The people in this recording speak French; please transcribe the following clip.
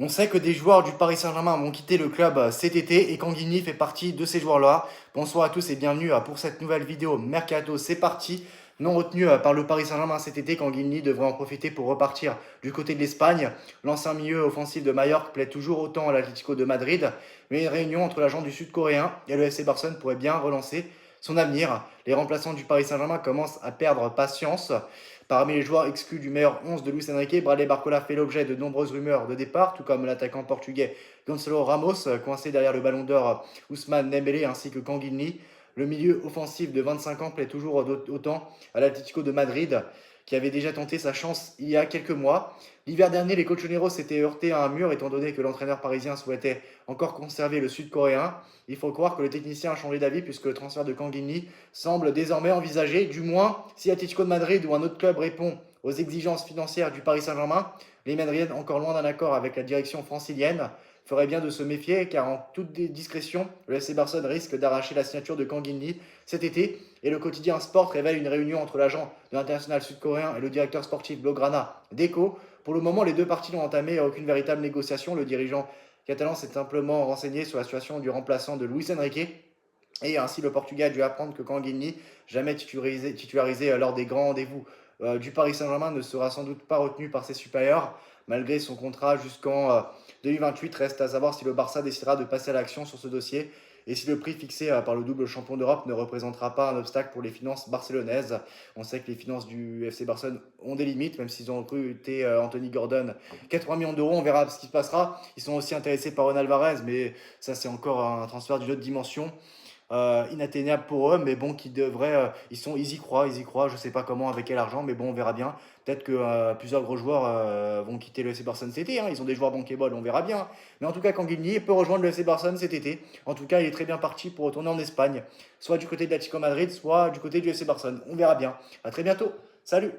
On sait que des joueurs du Paris Saint-Germain vont quitter le club cet été et Kanguini fait partie de ces joueurs-là. Bonsoir à tous et bienvenue pour cette nouvelle vidéo Mercato. C'est parti. Non retenu par le Paris Saint-Germain cet été, Kanguini devrait en profiter pour repartir du côté de l'Espagne. L'ancien milieu offensif de Majorque plaît toujours autant à l'Atlético de Madrid, mais une réunion entre l'agent du Sud-Coréen et le FC Barcelone pourrait bien relancer son avenir. Les remplaçants du Paris Saint-Germain commencent à perdre patience. Parmi les joueurs exclus du meilleur 11 de Luis Enrique, Bradley Barcola fait l'objet de nombreuses rumeurs de départ, tout comme l'attaquant portugais Gonçalo Ramos, coincé derrière le ballon d'or Ousmane Dembélé ainsi que Kanguini. Le milieu offensif de 25 ans plaît toujours autant à l'Atlético de Madrid, qui avait déjà tenté sa chance il y a quelques mois. L'hiver dernier, les Colchoneros s'étaient heurtés à un mur étant donné que l'entraîneur parisien souhaitait encore conserver le Sud-Coréen. Il faut croire que le technicien a changé d'avis puisque le transfert de Kanguini semble désormais envisagé, du moins si Atlético de Madrid ou un autre club répond aux exigences financières du Paris Saint-Germain. Les Madriennes, encore loin d'un accord avec la direction francilienne, ferait bien de se méfier car en toute discrétion, le FC Barcelone risque d'arracher la signature de Kanguini cet été et le quotidien Sport révèle une réunion entre l'agent de l'international sud-coréen et le directeur sportif Blaugrana Deco. Pour le moment, les deux parties n'ont entamé aucune véritable négociation. Le dirigeant catalan s'est simplement renseigné sur la situation du remplaçant de Luis Enrique. Et ainsi, le Portugais a dû apprendre que Kanguini, jamais titularisé lors des grands rendez-vous du Paris Saint-Germain, ne sera sans doute pas retenu par ses supérieurs, malgré son contrat jusqu'en 2028. Reste à savoir si le Barça décidera de passer à l'action sur ce dossier et si le prix fixé par le double champion d'Europe ne représentera pas un obstacle pour les finances barcelonaises. On sait que les finances du FC Barcelone ont des limites, même s'ils ont recruté Anthony Gordon 80 millions d'euros. On verra ce qui se passera. Ils sont aussi intéressés par Ronald Alvarez, mais ça c'est encore un transfert d'une autre dimension. Inatteignable pour eux, mais bon, ils y croient, je sais pas comment, avec quel argent, mais bon, on verra bien. Peut-être que plusieurs gros joueurs vont quitter le FC Barcelone cet été, hein. Ils ont des joueurs bankable, on verra bien. Mais en tout cas, Kanguini peut rejoindre le FC Barcelone cet été. En tout cas, il est très bien parti pour retourner en Espagne, soit du côté de l'Atlético Madrid, soit du côté du FC Barcelone. On verra bien. À très bientôt. Salut!